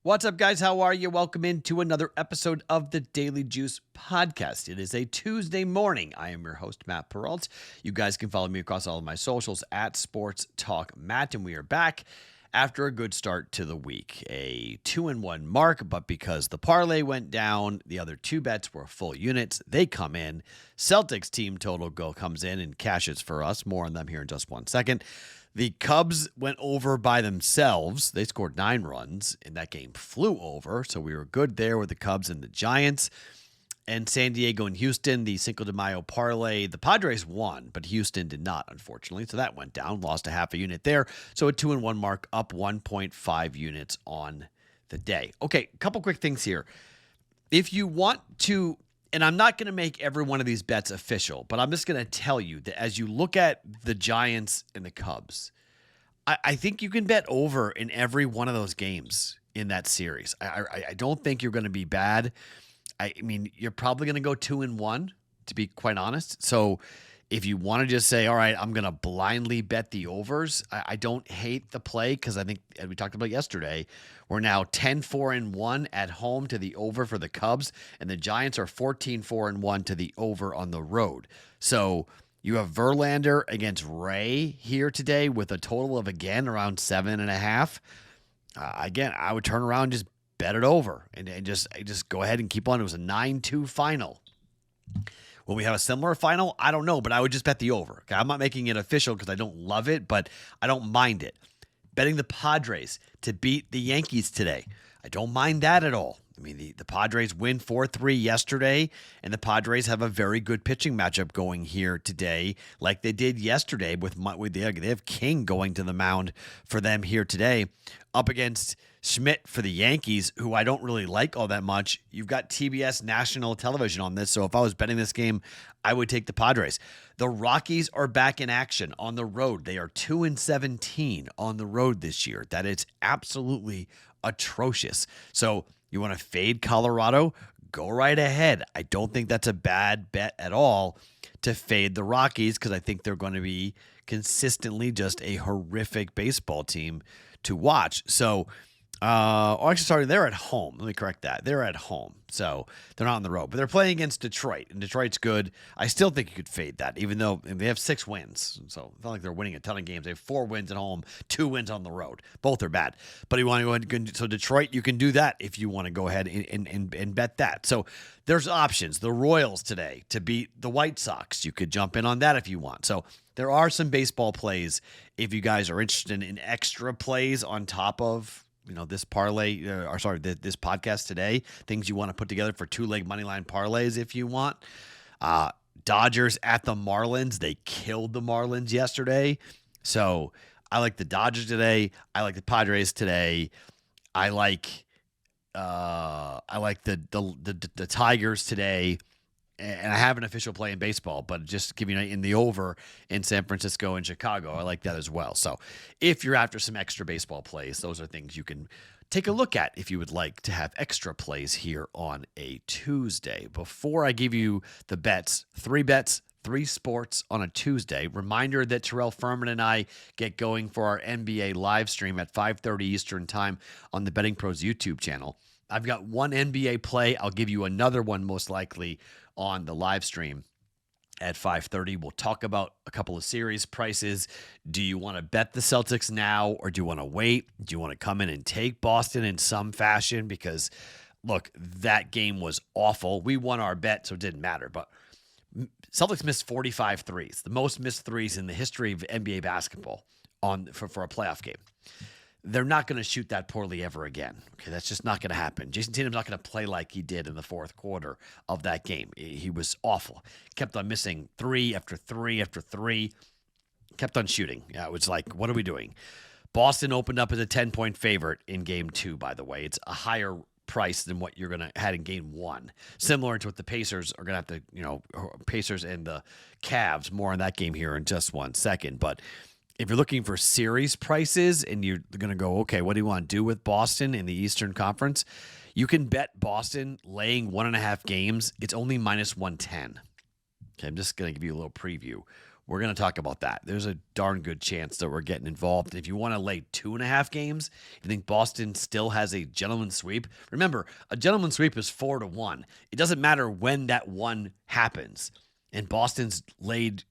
What's up, guys? How are you? Welcome into another episode of the Daily Juice podcast. It is a Tuesday morning. I am your host, Matt Perrault. You guys can follow me across all of my socials at Sports Talk Matt, and we are back after a good start to the week. A 2-1 mark, but because the parlay went down, the other two bets were full units. They come in. Celtics team total go comes in and cashes for us. More on them here in just 1 second. The Cubs went over by themselves. They scored 9 runs, and that game flew over. So we were good there with the Cubs and the Giants. And San Diego and Houston, the Cinco de Mayo parlay. The Padres won, but Houston did not, unfortunately. So that went down, lost a half a unit there. So a 2-1 mark, up 1.5 units on the day. Okay, a couple quick things here. If you want to, and I'm not going to make every one of these bets official, but I'm just going to tell you that as you look at the Giants and the Cubs, I think you can bet over in every one of those games in that series. I don't think you're going to be bad. I mean, you're probably going to go 2-1, to be quite honest. So if you want to just say, all right, I'm going to blindly bet the overs, I don't hate the play because I think, as we talked about yesterday, we're now 10-4-1 at home to the over for the Cubs, and the Giants are 14-4-1 to the over on the road. So you have Verlander against Ray here today with a total of, again, around 7.5. Again, I would turn around and just bet it over and just go ahead and keep on. It was a 9-2 final. Will we have a similar final? I don't know, but I would just bet the over. Okay, I'm not making it official because I don't love it, but I don't mind it. Betting the Padres to beat the Yankees today. I don't mind that at all. I mean, the Padres win 4-3 yesterday, and the Padres have a very good pitching matchup going here today, like they did yesterday with they have King going to the mound for them here today, up against Schmidt for the Yankees, who I don't really like all that much. You've got TBS national television on this, so if I was betting this game, I would take the Padres. The Rockies are back in action on the road. They are 2-17 on the road this year. That is absolutely atrocious. So you want to fade Colorado? Go right ahead. I don't think that's a bad bet at all to fade the Rockies because I think they're going to be consistently just a horrific baseball team to watch. So, they're at home. Let me correct that. They're at home. So they're not on the road, but they're playing against Detroit, and Detroit's good. I still think you could fade that, even though they have 6 wins. So it's not like they're winning a ton of games. They have 4 wins at home, 2 wins on the road. Both are bad. But you want to go ahead and, so Detroit, you can do that if you want to go ahead and bet that. So there's options. The Royals today to beat the White Sox. You could jump in on that if you want. So there are some baseball plays if you guys are interested in extra plays on top of this parlay, this podcast today, things you want to put together for 2-leg moneyline parlays if you want. Dodgers at the Marlins. They killed the Marlins yesterday. So I like the Dodgers today. I like the Padres today. I like the Tigers today. And I have an official play in baseball, but just giving in the over in San Francisco and Chicago. I like that as well. So if you're after some extra baseball plays, those are things you can take a look at if you would like to have extra plays here on a Tuesday. Before I give you the bets, 3 sports on a Tuesday. Reminder that Terrell Furman and I get going for our NBA live stream at 5:30 Eastern time on the BettingPros YouTube channel. I've got one NBA play. I'll give you another one most likely on the live stream at 5:30. We'll talk about a couple of series prices. Do you want to bet the Celtics now, or do you want to wait? Do you want to come in and take Boston in some fashion? Because, look, that game was awful. We won our bet, so it didn't matter. But Celtics missed 45 threes, the most missed threes in the history of NBA basketball for a playoff game. They're not going to shoot that poorly ever again. Okay, that's just not going to happen. Jason Tatum's not going to play like he did in the fourth quarter of that game. He was awful. Kept on missing 3 after 3 after 3. Kept on shooting. Yeah, it was like, what are we doing? Boston opened up as a 10-point favorite in game 2, by the way. It's a higher price than what you're going to had in game 1. Similar to what the Pacers are going to have to, Pacers and the Cavs, more on that game here in just 1 second. But if you're looking for series prices and you're going to go, okay, what do you want to do with Boston in the Eastern Conference? You can bet Boston laying 1.5 games. It's only -110. Okay, I'm just going to give you a little preview. We're going to talk about that. There's a darn good chance that we're getting involved. If you want to lay 2.5 games, you think Boston still has a gentleman sweep? Remember, a gentleman sweep is 4-1. It doesn't matter when that one happens. And Boston's laid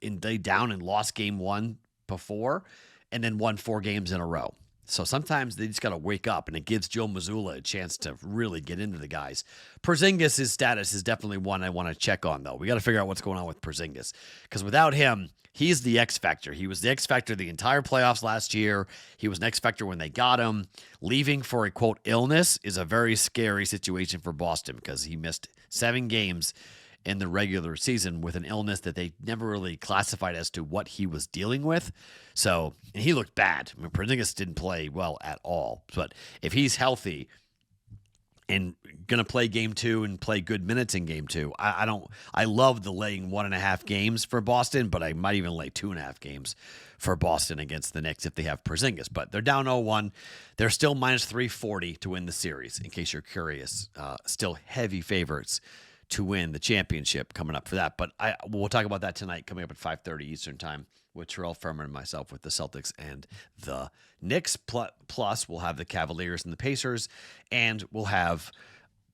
down and lost game 1 before and then won 4 games in a row. So sometimes they just got to wake up, and it gives Joe Mazzulla a chance to really get into the guys. Porzingis' status is definitely one I want to check on, though. We got to figure out what's going on with Porzingis, because without him, he's the X factor. He was the X factor the entire playoffs last year. He was an X factor when they got him. Leaving for a, quote, illness is a very scary situation for Boston, because he missed 7 games in the regular season with an illness that they never really classified as to what he was dealing with. So, and he looked bad. I mean, Porzingis didn't play well at all. But if he's healthy and going to play game 2 and play good minutes in game 2, I love the laying 1.5 games for Boston, but I might even lay 2.5 games for Boston against the Knicks if they have Porzingis. But they're down 0-1. They're still minus 340 to win the series, in case you're curious. Still heavy favorites to win the championship coming up for that. But we'll talk about that tonight, coming up at 5:30 Eastern time with Terrell Furman and myself with the Celtics and the Knicks. Plus, we'll have the Cavaliers and the Pacers, and we'll have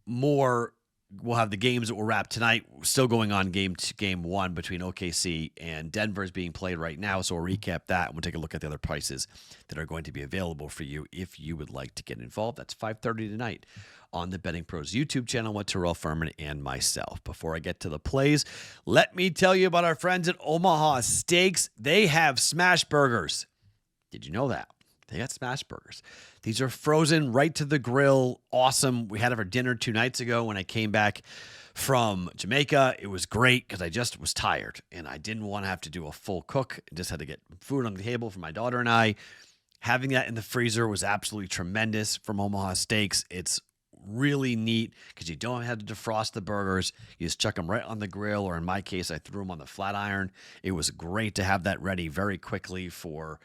the games that will wrap tonight. Still going on game 1 between OKC and Denver is being played right now. So we'll recap that, and we'll take a look at the other prices that are going to be available for you if you would like to get involved. That's 5:30 tonight on the BettingPros YouTube channel with Terrell Furman and myself. Before I get to the plays, let me tell you about our friends at Omaha Steaks. They have smash burgers. Did you know that? They got smash burgers. These are frozen right to the grill. Awesome. We had it for dinner 2 nights ago when I came back from Jamaica. It was great because I just was tired and I didn't want to have to do a full cook. I just had to get food on the table for my daughter and I. Having that in the freezer was absolutely tremendous from Omaha Steaks. It's really neat because you don't have to defrost the burgers. You just chuck them right on the grill, or in my case, I threw them on the flat iron. It was great to have that ready very quickly for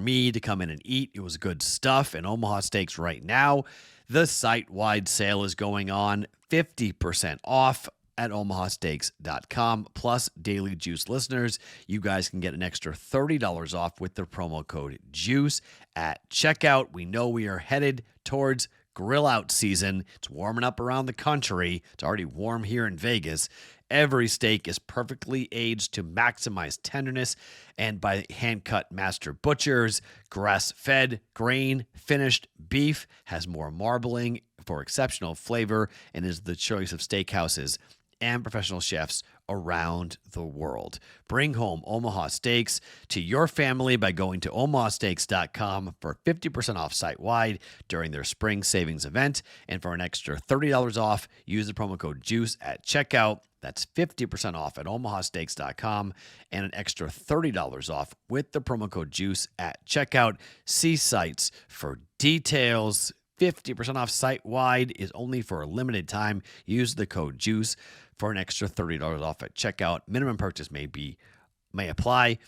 me to come in and eat. It was good stuff. And Omaha Steaks right now, the site-wide sale is going on, 50% off at omahasteaks.com. Plus, Daily Juice listeners, you guys can get an extra $30 off with the promo code JUICE at checkout. We know we are headed towards grill out season. It's warming up around the country. It's already warm here in Vegas. Every steak is perfectly aged to maximize tenderness, and by hand-cut master butchers. Grass-fed, grain-finished beef has more marbling for exceptional flavor and is the choice of steakhouses and professional chefs around the world. Bring home Omaha Steaks to your family by going to omahasteaks.com for 50% off site-wide during their spring savings event. And for an extra $30 off, use the promo code JUICE at checkout. That's 50% off at omahasteaks.com and an extra $30 off with the promo code JUICE at checkout. See sites for details. 50% off site-wide is only for a limited time. Use the code JUICE for an extra $30 off at checkout. Minimum purchase may apply.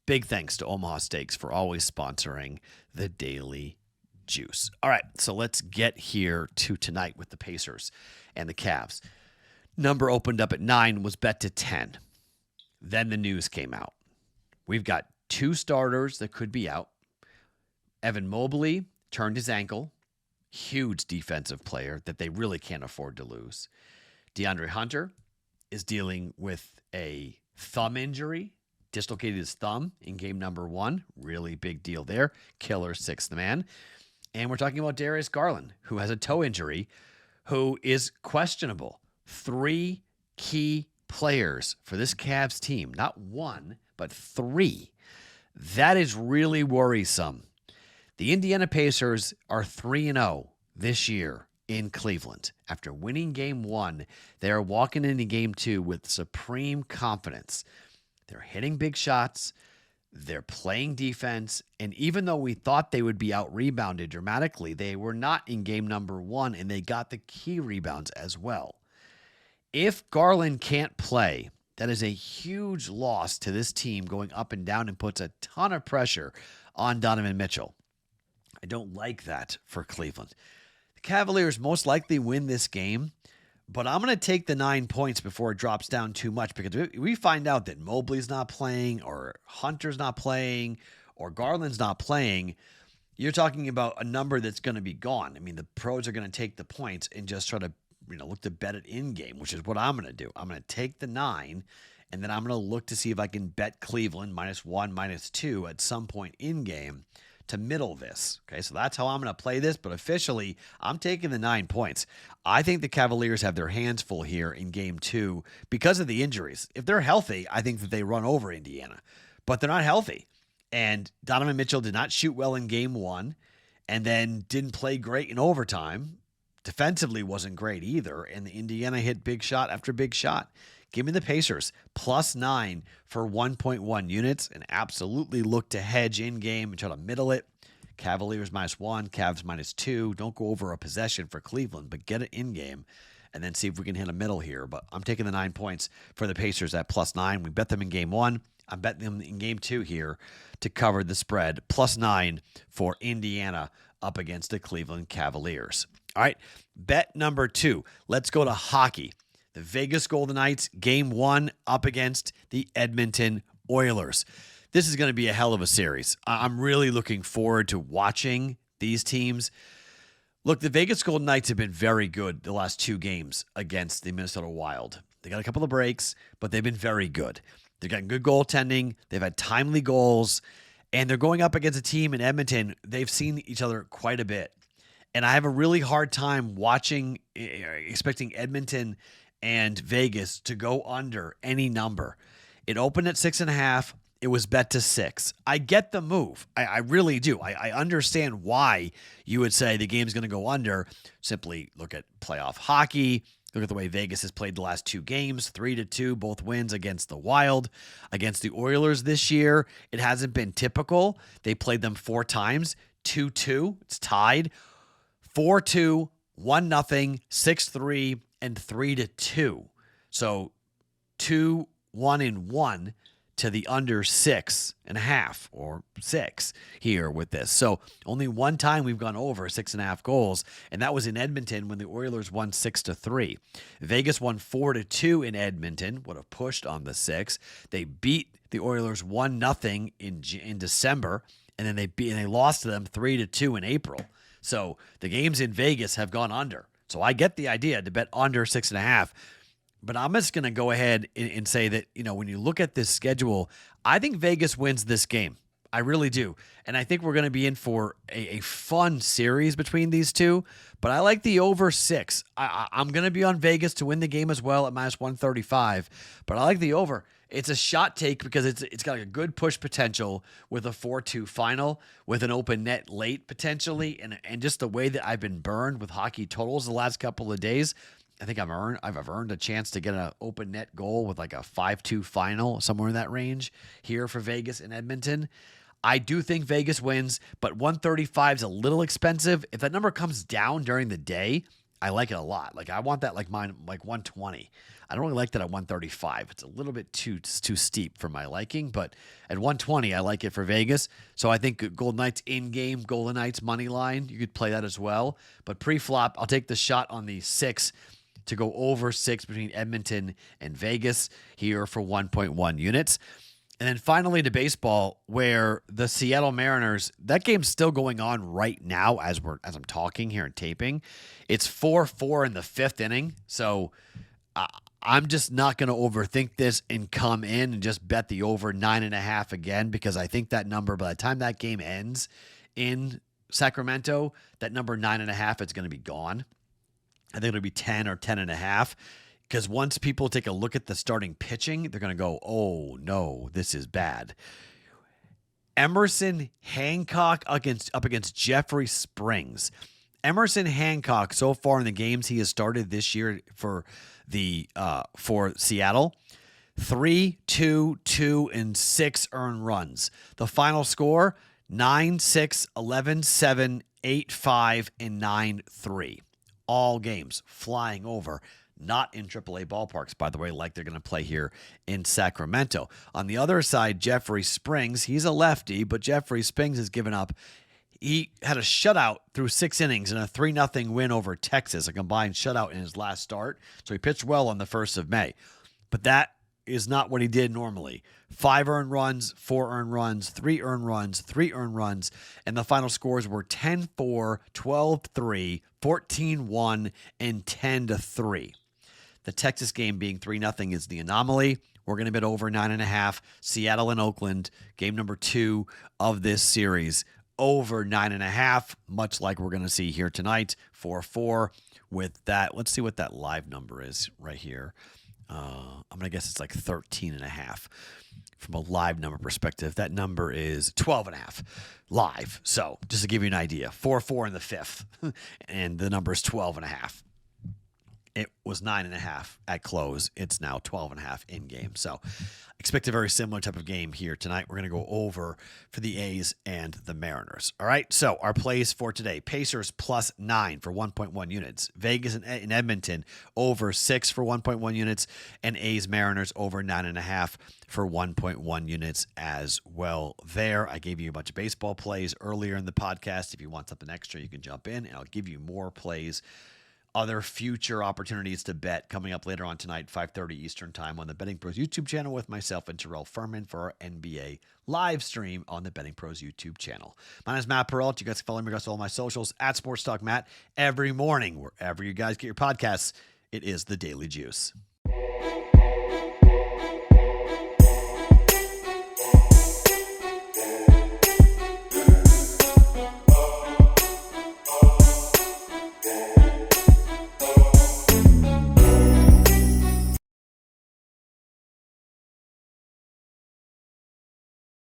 Big thanks to Omaha Steaks for always sponsoring the Daily Juice. All right, so let's get here to tonight with the Pacers and the Cavs. Number opened up at 9, was bet to 10. Then the news came out. We've got 2 starters that could be out. Evan Mobley turned his ankle. Huge defensive player that they really can't afford to lose. DeAndre Hunter is dealing with a thumb injury, dislocated his thumb in game number 1. Really big deal there. Killer 6th man. And we're talking about Darius Garland, who has a toe injury, who is questionable. 3 key players for this Cavs team, not 1, but 3. That is really worrisome. The Indiana Pacers are 3-0 this year in Cleveland. After winning game 1, they are walking into game 2 with supreme confidence. They're hitting big shots. They're playing defense. And even though we thought they would be out-rebounded dramatically, they were not in game number 1, and they got the key rebounds as well. If Garland can't play, that is a huge loss to this team going up and down and puts a ton of pressure on Donovan Mitchell. I don't like that for Cleveland. The Cavaliers most likely win this game, But I'm going to take the 9 points before it drops down too much, because we find out that Mobley's not playing, or Hunter's not playing, or Garland's not playing. You're talking about a number that's going to be gone. I mean, the pros are going to take the points and just try to, look to bet it in game, which is what I'm going to do. I'm going to take the 9, and then I'm going to look to see if I can bet Cleveland -1, -2 at some point in game to middle this. Okay, so that's how I'm going to play this, but officially, I'm taking the 9 points. I think the Cavaliers have their hands full here in game 2 because of the injuries. If they're healthy, I think that they run over Indiana, but they're not healthy. And Donovan Mitchell did not shoot well in game 1, and then didn't play great in overtime. Defensively wasn't great either, and the Indiana hit big shot after big shot. Give me the Pacers +9 for 1.1 units, and absolutely look to hedge in game and try to middle it. Cavaliers -1, Cavs -2. Don't go over a possession for Cleveland, but get it in game and then see if we can hit a middle here. But I'm taking the 9 points for the Pacers at +9. We bet them in game 1. I'm betting them in game 2 here to cover the spread, +9 for Indiana up against the Cleveland Cavaliers. All right, bet number 2. Let's go to hockey. The Vegas Golden Knights, game 1 up against the Edmonton Oilers. This is going to be a hell of a series. I'm really looking forward to watching these teams. Look, the Vegas Golden Knights have been very good the last 2 games against the Minnesota Wild. They got a couple of breaks, but they've been very good. They've got good goaltending. They've had timely goals, and they're going up against a team in Edmonton. They've seen each other quite a bit, and I have a really hard time expecting Edmonton and Vegas to go under any number. It opened at 6.5. It was bet to 6. I get the move. I really do. I understand why you would say the game's going to go under. Simply look at playoff hockey. Look at the way Vegas has played the last 2 games, 3-2, both wins against the Wild. Against the Oilers this year, it hasn't been typical. They played them 4 times, 2-2. It's tied. 4-2, 1-0, 6-3, and 3-2. So 2-1-1 to the under 6.5 or 6 here with this. So only one time we've gone over 6.5 goals, and that was in Edmonton when the Oilers won 6-3. Vegas won 4-2 in Edmonton, would have pushed on the 6. They beat the Oilers 1-0 in December, and then they lost to them 3-2 in April. So the games in Vegas have gone under. So I get the idea to bet under 6.5. But I'm just going to go ahead and say that, when you look at this schedule, I think Vegas wins this game. I really do. And I think we're going to be in for a fun series between these two. But I like the over 6. I'm going to be on Vegas to win the game as well at -135. But I like the over. It's a shot take because it's got a good push potential with a 4-2 final, with an open net late potentially. And just the way that I've been burned with hockey totals the last couple of days, I think I've earned a chance to get an open net goal with like a 5-2 final, somewhere in that range here for Vegas and Edmonton. I do think Vegas wins, but 135 is a little expensive. If that number comes down during the day, I like it a lot. Like I want that like 120. I don't really like that at 135. It's a little bit too steep for my liking, but at 120, I like it for Vegas. So I think Golden Knights in-game, Golden Knights money line, you could play that as well. But pre-flop, I'll take the shot on the 6 to go over 6 between Edmonton and Vegas here for 1.1 units. And then finally to baseball, where the Seattle Mariners, that game's still going on right now as I'm talking here and taping. It's 4-4 in the 5th inning. So I'm just not going to overthink this and come in and just bet the over 9.5 again, because I think that number, by the time that game ends in Sacramento, that number 9.5, it's going to be gone. I think it'll be 10 or 10.5. Because once people take a look at the starting pitching, they're going to go, oh, no, this is bad. Emerson Hancock up against Jeffrey Springs. Emerson Hancock, so far in the games he has started this year for Seattle, 3, 2, 2, and 6 earned runs. The final score, 9-6, 11-7, 8-5, and 9-3. All games flying over. Not in AAA ballparks, by the way, like they're going to play here in Sacramento. On the other side, Jeffrey Springs, he's a lefty, but Jeffrey Springs has given up He had a shutout through 6 innings and a 3-0 win over Texas, a combined shutout in his last start. So he pitched well on the 1st of May. But that is not what he did normally. 5 earned runs, 4 earned runs, 3 earned runs, 3 earned runs, and the final scores were 10-4, 12-3, 14-1, and 10-3. The Texas game being 3-0 is the anomaly. We're going to bet over 9.5. Seattle and Oakland, game number 2 of this series. Over 9.5, much like we're going to see here tonight. 4-4 with that. Let's see what that live number is right here. I'm going to guess it's like 13.5 from a live number perspective. That number is 12.5 live. So just to give you an idea, 4-4 in the 5th, and the number is 12.5. It was 9.5 at close. It's now 12.5 in game. So expect a very similar type of game here tonight. We're going to go over for the A's and the Mariners. All right. So our plays for today: Pacers +9 for 1.1 units. Vegas and Edmonton over 6 for 1.1 units, and A's Mariners over 9.5 for 1.1 units as well. There, I gave you a bunch of baseball plays earlier in the podcast. If you want something extra, you can jump in, and I'll give you more plays. Other future opportunities to bet coming up later on tonight, 5:30 Eastern time on the BettingPros YouTube channel with myself and Terrell Furman for our NBA live stream on the BettingPros YouTube channel. My name is Matt Perrault. You guys can follow me across all my socials at Sports Talk Matt every morning, wherever you guys get your podcasts. It is the Daily Juice.